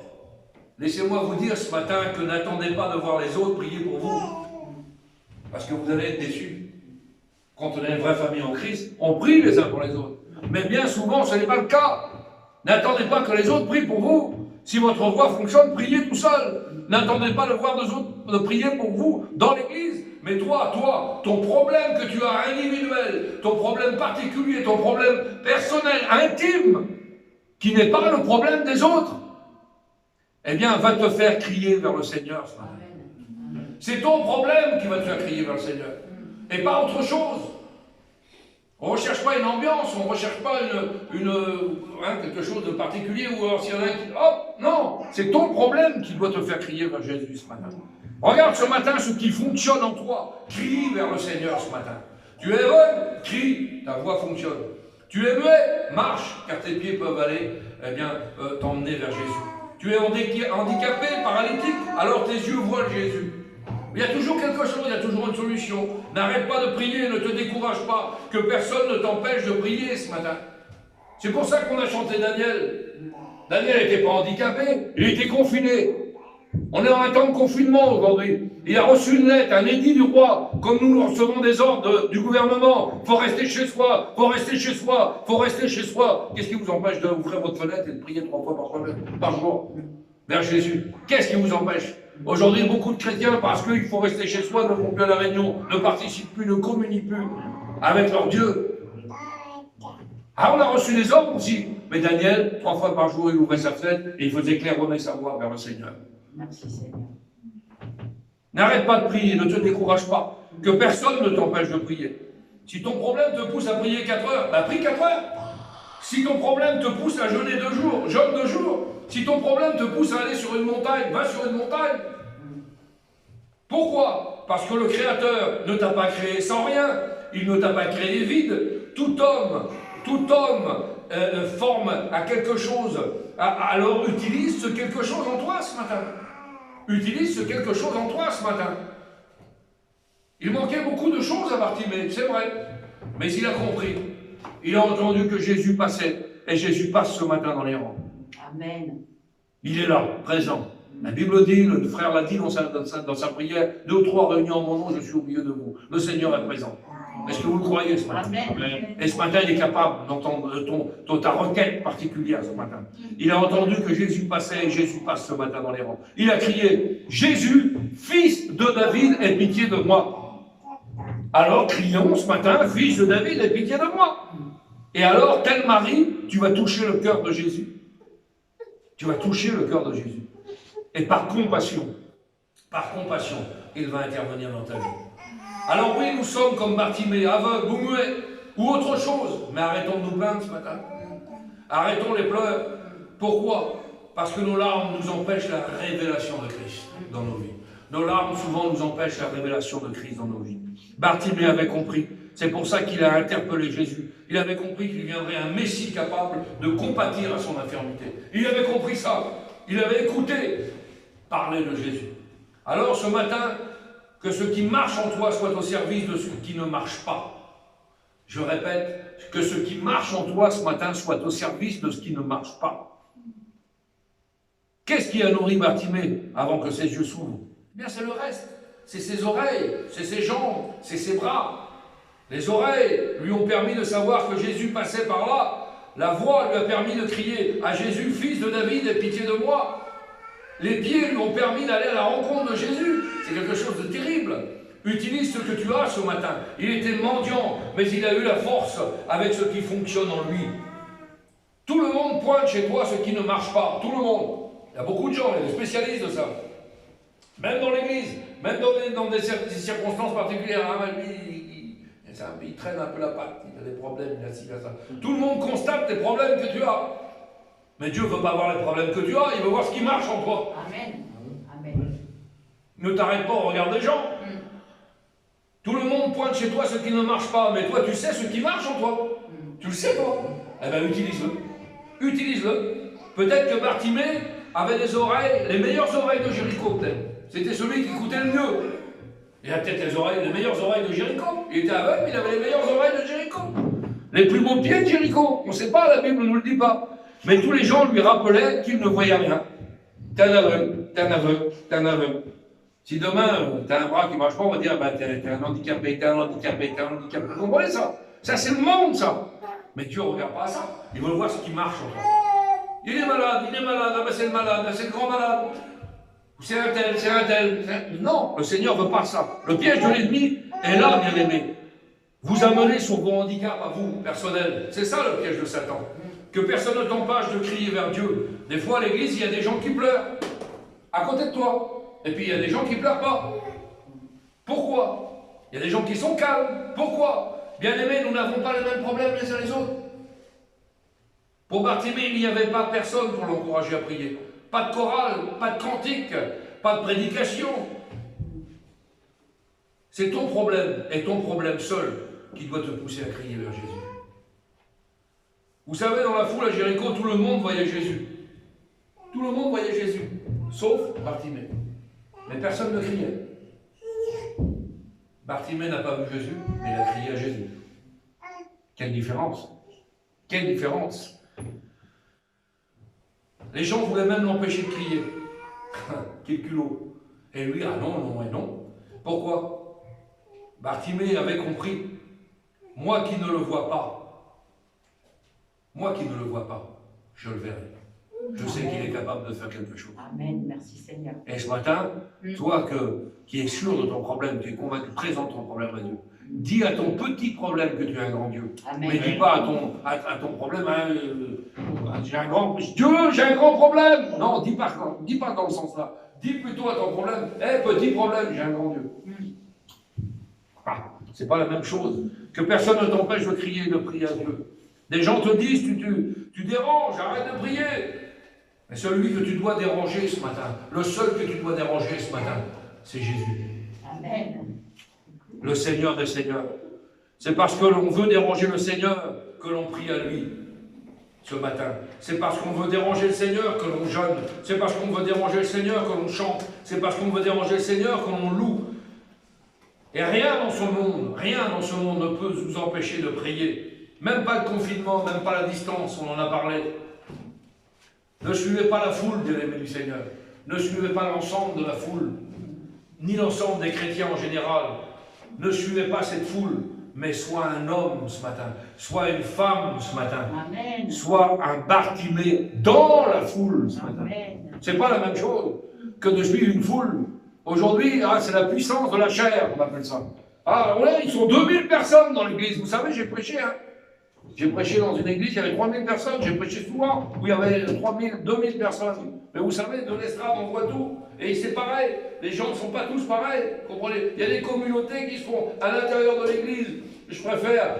Speaker 1: Laissez-moi vous dire ce matin que n'attendez pas de voir les autres prier pour vous. Parce que vous allez être déçus. Quand on a une vraie famille en Christ, on prie les uns pour les autres. Mais bien souvent, ce n'est pas le cas. N'attendez pas que les autres prient pour vous. Si votre voix fonctionne, priez tout seul. N'attendez pas de voir les autres de prier pour vous dans l'église. Mais toi, ton problème que tu as individuel, ton problème particulier, ton problème personnel, intime, qui n'est pas le problème des autres, eh bien, va te faire crier vers le Seigneur ce matin. C'est ton problème qui va te faire crier vers le Seigneur. Et pas autre chose. On ne recherche pas une ambiance, on ne recherche pas quelque chose de particulier, ou alors s'il y en a un qui... Hop, non, c'est ton problème qui doit te faire crier vers Jésus ce matin. Regarde ce matin ce qui fonctionne en toi. Crie vers le Seigneur ce matin. Tu es aveugle, crie, ta voix fonctionne. Tu es muet, marche, car tes pieds peuvent aller t'emmener vers Jésus. Tu es handicapé, paralytique, alors tes yeux voient Jésus. Il y a toujours quelque chose, il y a toujours une solution. N'arrête pas de prier, ne te décourage pas, que personne ne t'empêche de prier ce matin. C'est pour ça qu'on a chanté Daniel. Daniel n'était pas handicapé, il était confiné. On est en un temps de confinement aujourd'hui. Il a reçu une lettre, un édit du roi, comme nous recevons des ordres du gouvernement. Il faut rester chez soi, il faut rester chez soi, il faut rester chez soi. Qu'est-ce qui vous empêche d'ouvrir votre fenêtre et de prier 3 fois par jour vers Jésus? Qu'est-ce qui vous empêche? Aujourd'hui, beaucoup de chrétiens, parce qu'il faut rester chez soi, ne vont plus à la réunion, ne participent plus, ne communient plus avec leur Dieu. Ah, on a reçu des ordres aussi. Mais Daniel, 3 fois par jour, il ouvrait sa fenêtre et il faisait claironner sa voix vers le Seigneur.
Speaker 2: Merci Seigneur.
Speaker 1: N'arrête pas de prier, ne te décourage pas. Que personne ne t'empêche de prier. Si ton problème te pousse à prier 4 heures, bah prie 4 heures. Si ton problème te pousse à jeûner 2 jours, jeûne 2 jours. Si ton problème te pousse à aller sur une montagne, va sur une montagne. Pourquoi? Parce que le Créateur ne t'a pas créé sans rien. Il ne t'a pas créé vide. Tout homme forme à quelque chose. Alors utilise ce quelque chose en toi ce matin. utilise ce quelque chose en toi ce matin. Il manquait beaucoup de choses à Bartimée, c'est vrai. Mais il a compris. Il a entendu que Jésus passait. Et Jésus passe ce matin dans les rangs.
Speaker 2: Amen.
Speaker 1: Il est là, présent. La Bible dit, le frère l'a dit dans sa prière, 2 ou 3 réunions en mon nom, je suis au milieu de vous. Le Seigneur est présent. Est-ce que vous le croyez ce matin?
Speaker 2: Amen.
Speaker 1: Et ce matin, il est capable d'entendre ta requête particulière ce matin. Il a entendu que Jésus passait et Jésus passe ce matin dans les rangs. Il a crié, Jésus, fils de David, aie pitié de moi. Alors crions ce matin, fils de David, aie pitié de moi. Et alors, tel Marie, tu vas toucher le cœur de Jésus. Tu vas toucher le cœur de Jésus. Et par compassion, il va intervenir dans ta vie. Alors oui, nous sommes comme Bartimée, aveugles ou muets, ou autre chose. Mais arrêtons de nous plaindre ce matin. Arrêtons les pleurs. Pourquoi? Parce que nos larmes nous empêchent la révélation de Christ dans nos vies. Nos larmes souvent nous empêchent la révélation de Christ dans nos vies. Bartimée avait compris. C'est pour ça qu'il a interpellé Jésus. Il avait compris qu'il viendrait un Messie capable de compatir à son infirmité. Il avait compris ça. Il avait écouté parler de Jésus. Alors ce matin, que ce qui marche en toi soit au service de ce qui ne marche pas. Je répète, que ce qui marche en toi ce matin soit au service de ce qui ne marche pas. Qu'est-ce qui a nourri Bartimée avant que ses yeux s'ouvrent? Eh bien, c'est le reste. C'est ses oreilles, c'est ses jambes, c'est ses bras. Les oreilles lui ont permis de savoir que Jésus passait par là. La voix lui a permis de crier à Jésus, fils de David, aie pitié de moi. Les pieds lui ont permis d'aller à la rencontre de Jésus. C'est quelque chose de terrible. Utilise ce que tu as ce matin. Il était mendiant, mais il a eu la force avec ce qui fonctionne en lui. Tout le monde pointe chez toi ce qui ne marche pas. Tout le monde. Il y a beaucoup de gens, il y a des spécialistes de ça. Même dans l'église, même dans des circonstances particulières. Hein, il traîne un peu la patte, il a des problèmes, il a ci, il a ça. Tout le monde constate les problèmes que tu as. Mais Dieu ne veut pas voir les problèmes que tu as, il veut voir ce qui marche en toi.
Speaker 2: Amen. Amen.
Speaker 1: Ne t'arrête pas au regard des gens. Tout le monde pointe chez toi ce qui ne marche pas, mais toi tu sais ce qui marche en toi. Tu le sais toi. Eh bien utilise-le. Utilise-le. Peut-être que Bartimée avait des oreilles, les meilleures oreilles de Jéricho peut-être. C'était celui qui écoutait le mieux. Il a peut-être les meilleures oreilles de Jéricho. Il était aveugle, mais il avait les meilleures oreilles de Jéricho. Les plus beaux pieds de Jéricho. On ne sait pas, la Bible ne nous le dit pas. Mais tous les gens lui rappelaient qu'il ne voyait rien. T'es un aveugle, t'es un aveugle, t'es un aveugle. Si demain, t'as un bras qui ne marche pas, on va dire, bah, t'es un handicapé, t'es un handicapé, t'es un handicapé. Vous comprenez ça? Ça, c'est le monde, ça. Mais Dieu ne regarde pas à ça. Il veut voir ce qui marche en toi. Il est malade, ah ben c'est le malade, c'est le grand malade. C'est un tel, c'est un tel. Non, le Seigneur ne veut pas ça. Le piège de l'ennemi est là, bien aimé. Vous amenez sur vos handicaps à vous, personnels. C'est ça le piège de Satan. Que personne ne t'empêche de crier vers Dieu. Des fois, à l'église, il y a des gens qui pleurent à côté de toi. Et puis, il y a des gens qui ne pleurent pas. Pourquoi? Il y a des gens qui sont calmes. Pourquoi? Bien aimé, nous n'avons pas les mêmes problèmes les uns les autres. Pour Bartimée, il n'y avait pas personne pour l'encourager à prier. Pas de chorale, pas de cantique, pas de prédication. C'est ton problème, et ton problème seul, qui doit te pousser à crier vers Jésus. Vous savez, dans la foule à Jéricho, tout le monde voyait Jésus. Tout le monde voyait Jésus, sauf Bartimée. Mais personne ne criait. Bartimée n'a pas vu Jésus, mais il a crié à Jésus. Quelle différence! Quelle différence! Les gens voulaient même l'empêcher de crier. Quel culot! Et lui, ah non, non et non. Pourquoi? Bartimée avait compris. Moi qui ne le vois pas, je le verrai. Je sais qu'il est capable de faire quelque chose.
Speaker 2: Amen, merci Seigneur.
Speaker 1: Et ce matin, toi qui es sûr de ton problème, tu es convaincu, présente ton problème à Dieu. Dis à ton petit problème que tu es un grand Dieu.
Speaker 2: Amen.
Speaker 1: Mais dis pas à ton problème, j'ai un grand Dieu, j'ai un grand problème. Non, dis pas dans le sens là. Dis plutôt à ton problème, petit problème, j'ai un grand Dieu. C'est pas la même chose. Que personne ne t'empêche de crier et de prier à Dieu. Des gens te disent, tu déranges, arrête de prier. Mais celui que tu dois déranger ce matin, le seul que tu dois déranger ce matin, c'est Jésus.
Speaker 2: Amen.
Speaker 1: Le Seigneur des Seigneurs. C'est parce que l'on veut déranger le Seigneur que l'on prie à lui. ce matin. C'est parce qu'on veut déranger le Seigneur que l'on jeûne. C'est parce qu'on veut déranger le Seigneur que l'on chante. C'est parce qu'on veut déranger le Seigneur que l'on loue. Et rien dans ce monde ne peut nous empêcher de prier. Même pas le confinement, même pas la distance, on en a parlé. Ne suivez pas la foule, bien-aimés du Seigneur. Ne suivez pas l'ensemble de la foule, ni l'ensemble des chrétiens en général. Ne suivez pas cette foule, mais sois un homme ce matin, sois une femme ce matin,
Speaker 2: Amen.
Speaker 1: sois un Bartimée dans la foule ce matin. C'est pas la même chose que de suivre une foule. Aujourd'hui, c'est la puissance de la chair, on appelle ça. Ouais, ils sont 2000 personnes dans l'église. Vous savez, j'ai prêché, J'ai prêché dans une église, il y avait 3000 personnes. J'ai prêché souvent où il y avait 3000, 2000 personnes. Mais vous savez, de l'estrade, on voit tout. Et c'est pareil. Les gens ne sont pas tous pareils. Comprenez? Il y a des communautés qui se font à l'intérieur de l'église. Je préfère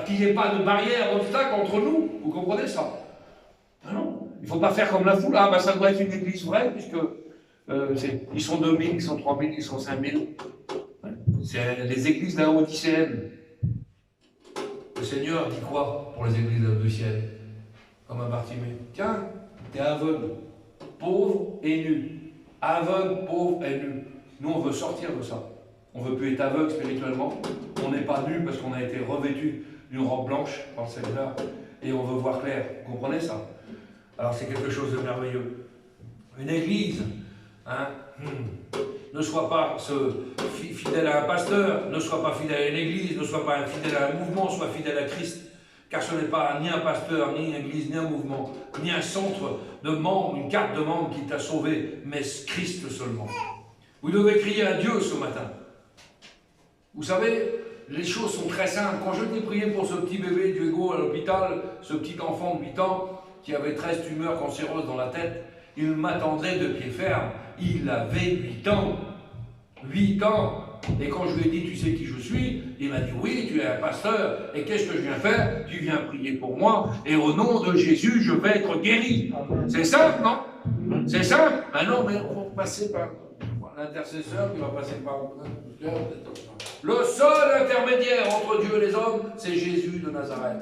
Speaker 1: qu'il n'y ait pas de barrière, d'obstacle entre nous. Vous comprenez ça? Non. Il ne faut pas faire comme la foule. Ça doit être une église vraie, puisque ils sont 2000, ils sont 3000, ils sont 5000. C'est les églises laodicéennes. Le Seigneur dit quoi pour les églises laodicéennes? Comme un Bartimée. Tiens, t'es aveugle, pauvre et nu. Aveugle, pauvre et nu. Nous, on veut sortir de ça. On ne veut plus être aveugle spirituellement. On n'est pas nu parce qu'on a été revêtu d'une robe blanche par le Seigneur. Et on veut voir clair. Vous comprenez ça? Alors c'est quelque chose de merveilleux. Une église, ne sois pas fidèle à un pasteur, ne sois pas fidèle à une église, ne sois pas fidèle à un mouvement, sois fidèle à Christ. Car ce n'est pas ni un pasteur, ni une église, ni un mouvement, ni un centre de membres, une carte de membre qui t'a sauvé, mais Christ seulement. Vous devez crier à Dieu ce matin. Vous savez, les choses sont très simples. Quand je t'ai prié pour ce petit bébé Diego à l'hôpital, ce petit enfant de 8 ans, qui avait 13 tumeurs cancéreuses dans la tête, il m'attendait de pied ferme. Il avait 8 ans. 8 ans. Et quand je lui ai dit, tu sais qui je suis, il m'a dit, oui, tu es un pasteur. Et qu'est-ce que je viens faire? Tu viens prier pour moi. Et au nom de Jésus, je vais être guéri. C'est simple, non? C'est simple? Ah non, mais on va passer par l'intercesseur qui va passer par le seul intermédiaire entre Dieu et les hommes, c'est Jésus de Nazareth.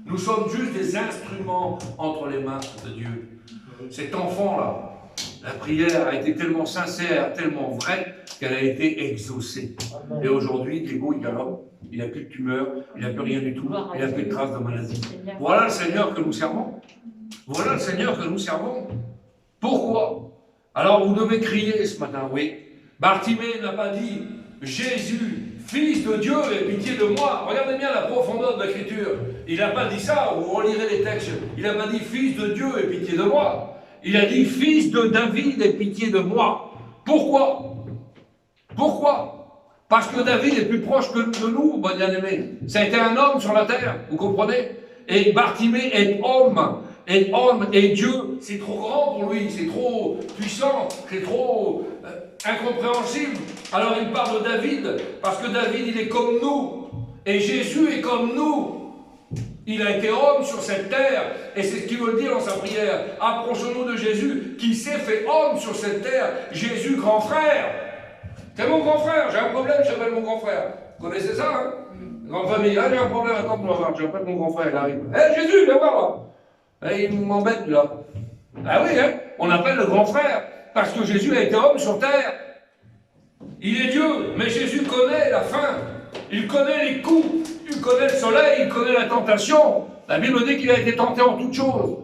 Speaker 1: Nous sommes juste des instruments entre les mains de Dieu. Cet enfant-là, la prière a été tellement sincère, tellement vraie, qu'elle a été exaucée. Et aujourd'hui, Diego, il galope, il n'a plus de tumeur, il n'a plus rien du tout, il n'a plus de traces de maladie. Voilà le Seigneur que nous servons. Voilà le Seigneur que nous servons. Pourquoi? Alors vous devez crier ce matin, oui. Bartimée n'a pas dit « Jésus, Fils de Dieu, aie pitié de moi ». Regardez bien la profondeur de l'écriture. Il n'a pas dit ça, vous relirez les textes. Il n'a pas dit « Fils de Dieu, aie pitié de moi ». Il a dit « Fils de David, aie pitié de moi ». Pourquoi? Pourquoi? Parce que David est plus proche que nous, bon bien-aimés. Ça a été un homme sur la terre, vous comprenez? Et Bartimée est homme. Et homme et Dieu, c'est trop grand pour lui, c'est trop puissant, c'est trop incompréhensible. Alors il parle de David, parce que David, il est comme nous. Et Jésus est comme nous. Il a été homme sur cette terre, et c'est ce qu'il veut dire dans sa prière. Approchons-nous de Jésus, qui s'est fait homme sur cette terre. Jésus, grand frère. C'est mon grand frère, j'ai un problème, j'appelle mon grand frère. Vous connaissez ça, hein? Grande famille, j'ai un problème, attends, j'appelle mon grand frère, il arrive. Hé, Jésus, viens voir, là. Et il m'embête, là. Ah oui, hein? On appelle le grand frère, parce que Jésus a été homme sur terre. Il est Dieu, mais Jésus connaît la faim. Il connaît les coups, il connaît le soleil, il connaît la tentation. La Bible dit qu'il a été tenté en toutes choses.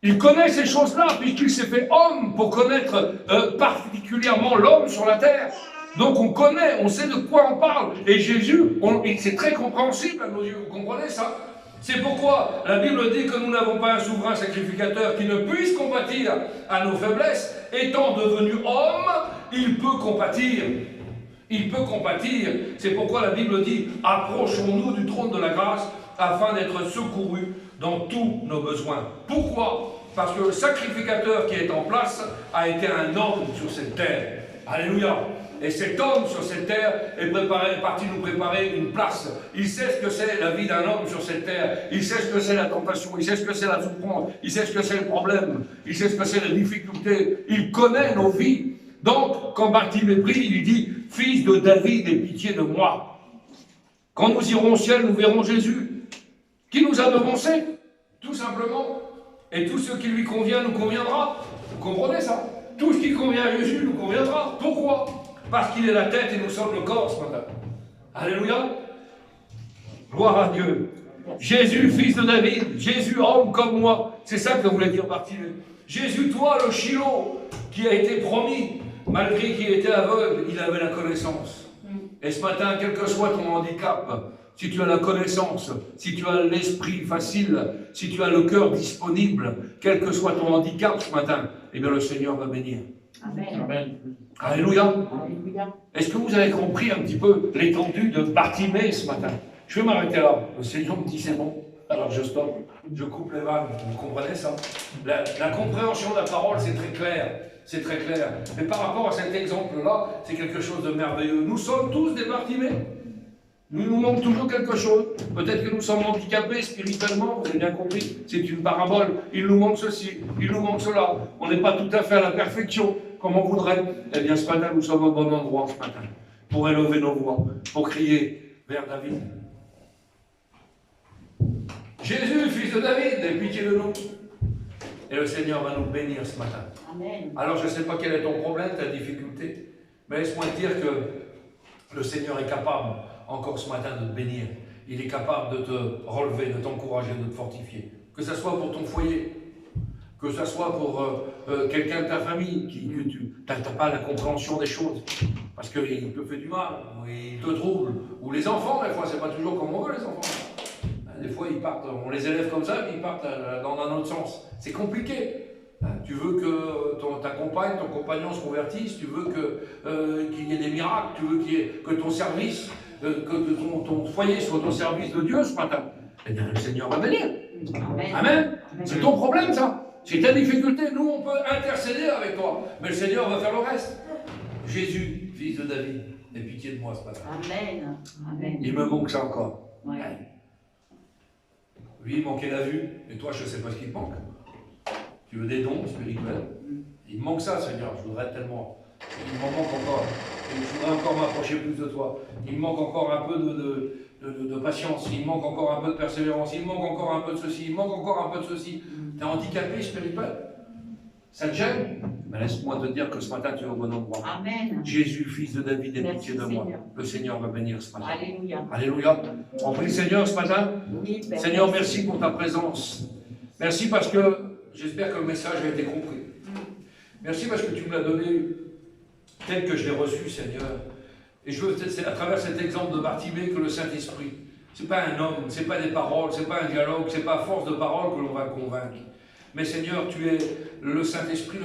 Speaker 1: Il connaît ces choses-là, puisqu'il s'est fait homme pour connaître particulièrement l'homme sur la terre. Donc on connaît, on sait de quoi on parle. Et Jésus, c'est très compréhensible à nos yeux, vous comprenez ça? C'est pourquoi la Bible dit que nous n'avons pas un souverain sacrificateur qui ne puisse compatir à nos faiblesses. Étant devenu homme, il peut compatir. Il peut compatir. C'est pourquoi la Bible dit « Approchons-nous du trône de la grâce afin d'être secourus dans tous nos besoins. » Pourquoi? Parce que le sacrificateur qui est en place a été un homme sur cette terre. Alléluia. Et cet homme sur cette terre est parti nous préparer une place. Il sait ce que c'est la vie d'un homme sur cette terre. Il sait ce que c'est la tentation. Il sait ce que c'est la souffrance. Il sait ce que c'est le problème. Il sait ce que c'est les difficultés. Il connaît nos vies. Donc, quand Bartimée prie, il dit « Fils de David, aie pitié de moi ». Quand nous irons au ciel, nous verrons Jésus. qui nous a devancés, tout simplement. Et tout ce qui lui convient nous conviendra. Vous comprenez ça? Tout ce qui convient à Jésus nous conviendra. Pourquoi? Parce qu'il est la tête et nous sommes le corps ce matin. Alléluia. Gloire à Dieu. Jésus, fils de David, Jésus, homme comme moi. C'est ça que voulait dire Bartimée. Jésus, toi, le Shiloh, qui a été promis, malgré qu'il était aveugle, il avait la connaissance. Et ce matin, quel que soit ton handicap, si tu as la connaissance, si tu as l'esprit facile, si tu as le cœur disponible, quel que soit ton handicap ce matin, eh bien le Seigneur va bénir.
Speaker 2: Amen.
Speaker 3: Amen.
Speaker 1: Alléluia.
Speaker 2: Alléluia.
Speaker 1: Est-ce que vous avez compris un petit peu l'étendue de Bartimée ce matin? Je vais m'arrêter là. Le Seigneur me dit c'est bon. Alors je stoppe. Je coupe les vannes. Vous comprenez ça? La compréhension de la parole, c'est très clair. C'est très clair. Mais par rapport à cet exemple-là, c'est quelque chose de merveilleux. Nous sommes tous des Bartimée. Nous manque toujours quelque chose. Peut-être que nous sommes handicapés spirituellement, vous avez bien compris. C'est une parabole. Il nous manque ceci, il nous manque cela. On n'est pas tout à fait à la perfection comme on voudrait. Eh bien, ce matin, nous sommes au bon endroit ce matin pour élever nos voix, pour crier vers David. Jésus, fils de David, aie pitié de nous. Et le Seigneur va nous bénir ce matin.
Speaker 2: Amen.
Speaker 1: Alors, je ne sais pas quel est ton problème, ta difficulté, mais laisse-moi te dire que le Seigneur est capable, encore ce matin, de te bénir. Il est capable de te relever, de t'encourager, de te fortifier. Que ce soit pour ton foyer, que ce soit pour quelqu'un de ta famille, que tu n'as pas la compréhension des choses, parce qu'il te fait du mal, ou il te trouble, ou les enfants, des fois, c'est pas toujours comme on veut, les enfants. Des fois, ils partent, on les élève comme ça, mais ils partent dans un autre sens. C'est compliqué. Tu veux que ta compagne, ton compagnon se convertisse, tu veux qu'il y ait des miracles, tu veux que ton service, que ton foyer soit au service de Dieu ce matin. Eh bien, le Seigneur va bénir.
Speaker 2: Amen.
Speaker 1: Amen. C'est ton problème, ça. C'est ta difficulté. Nous, on peut intercéder avec toi, mais le Seigneur va faire le reste. Jésus, fils de David, aie pitié de moi ce matin.
Speaker 2: Amen. Amen.
Speaker 1: Il me manque ça encore.
Speaker 2: Ouais.
Speaker 1: Lui, il manquait la vue, et toi, je ne sais pas ce qu'il te manque. Tu veux des dons spirituels? Il me manque ça, Seigneur, je voudrais tellement. Il m'en manque encore. Et je voudrais encore m'approcher plus de toi. Il me manque encore un peu de patience, il me manque encore un peu de persévérance, il me manque encore un peu de ceci, il me manque encore un peu de ceci. Tu es handicapé spirituel? Ça te gêne? Mais laisse-moi te dire que ce matin, tu es au bon endroit.
Speaker 2: Amen.
Speaker 1: Jésus, fils de David, aie
Speaker 2: Merci,
Speaker 1: pitié de moi.
Speaker 2: Seigneur.
Speaker 1: Le Seigneur va bénir ce matin.
Speaker 2: Alléluia.
Speaker 1: Alléluia. On prie le Seigneur ce matin.
Speaker 2: Oui, Père.
Speaker 1: Seigneur, merci pour ta présence. Merci parce que j'espère que le message a été compris. Merci parce que tu me l'as donné tel que je l'ai reçu, Seigneur. Et je veux, c'est à travers cet exemple de Bartimée que le Saint-Esprit, ce n'est pas un homme, ce n'est pas des paroles, ce n'est pas un dialogue, ce n'est pas à force de paroles que l'on va convaincre. Mais Seigneur, tu es le Saint-Esprit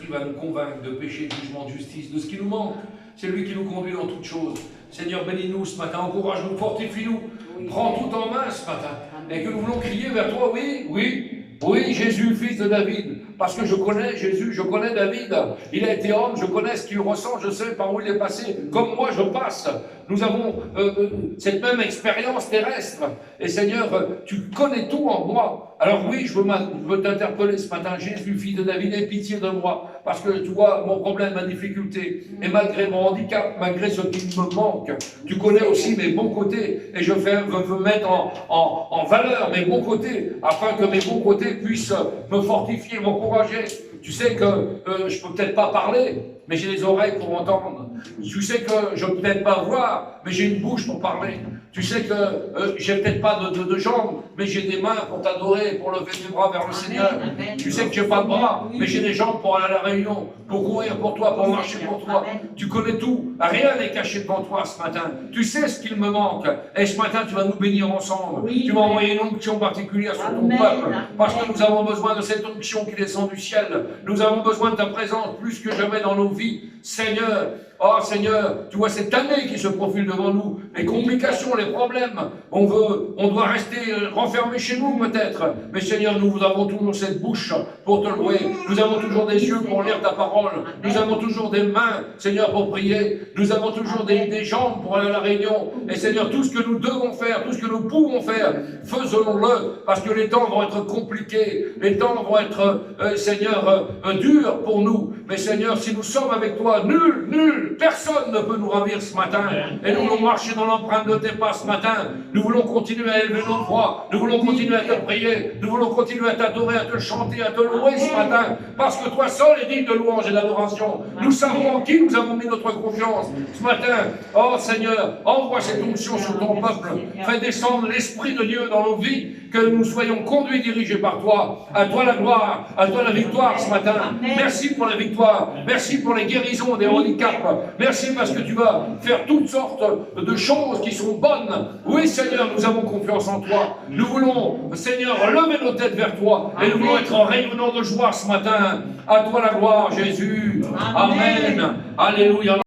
Speaker 1: va nous convaincre de péché, de jugement, de justice, de ce qui nous manque. C'est lui qui nous conduit dans toutes choses. Seigneur, bénis-nous ce matin, encourage-nous, fortifie-nous.
Speaker 2: Oui.
Speaker 1: Prends tout en main ce matin. Et que nous voulons crier vers toi, oui, oui, oui, Jésus, fils de David. Parce que je connais Jésus, je connais David. Il a été homme, je connais ce qu'il ressent, je sais par où il est passé. Comme moi, je passe. Nous avons cette même expérience terrestre. Et Seigneur, tu connais tout en moi. Alors oui, je veux t'interpeller ce matin. Jésus, fils de David, aie pitié de moi. Parce que tu vois mon problème, ma difficulté. Et malgré mon handicap, malgré ce qui me manque, tu connais aussi mes bons côtés. Et je veux mettre en valeur mes bons côtés, afin que mes bons côtés puissent me fortifier, m'encourager. Tu sais que je peux peut-être pas parler, mais j'ai les oreilles pour entendre. Tu sais que je peux peut-être pas voir, mais j'ai une bouche pour parler. Tu sais que j'ai peut-être pas de jambes, mais j'ai des mains pour t'adorer, pour lever tes bras vers le Seigneur.
Speaker 2: Amen.
Speaker 1: Tu sais que j'ai pas de bras, mais j'ai des jambes pour aller à la réunion, pour courir pour toi, pour marcher pour toi.
Speaker 2: Amen.
Speaker 1: Tu connais tout. Rien n'est caché devant toi ce matin. Tu sais ce qu'il me manque. Et ce matin, tu vas nous bénir ensemble.
Speaker 2: Oui.
Speaker 1: Tu vas envoyer une onction particulière sur ton
Speaker 2: Amen.
Speaker 1: peuple. Parce que nous avons besoin de cette onction qui descend du ciel. Nous avons besoin de ta présence plus que jamais dans nos vies. Seigneur, oh Seigneur, tu vois cette année qui se profile devant nous, les complications, les problèmes, on doit rester renfermé chez nous peut-être, mais Seigneur, nous avons toujours cette bouche pour te louer, nous avons toujours des yeux pour lire ta parole, nous avons toujours des mains, Seigneur, pour prier, nous avons toujours des jambes pour aller à la réunion, et Seigneur, tout ce que nous devons faire, tout ce que nous pouvons faire, faisons-le, parce que les temps vont être compliqués, les temps vont être, Seigneur, durs pour nous, mais Seigneur, si nous sommes avec toi, nul Plus personne ne peut nous ravir ce matin. Et nous voulons marcher dans l'empreinte de tes pas ce matin. Nous voulons continuer à élever nos voix. Nous voulons continuer à te prier. Nous voulons continuer à t'adorer, à te chanter, à te louer ce matin. Parce que toi seul es digne de louange et d'adoration. Nous savons en qui nous avons mis notre confiance. Ce matin, oh Seigneur, envoie cette onction sur ton peuple. Fais descendre l'Esprit de Dieu dans nos vies. Que nous soyons conduits, dirigés par toi. À toi la gloire, à toi la victoire ce matin. Merci pour la victoire. Merci pour les guérisons des handicaps. Merci parce que tu vas faire toutes sortes de choses qui sont bonnes. Oui Seigneur, nous avons confiance en toi. Nous voulons, Seigneur, lever nos têtes vers toi. Et nous voulons être en rayonnant de joie ce matin. À toi la gloire, Jésus. Amen. Alléluia.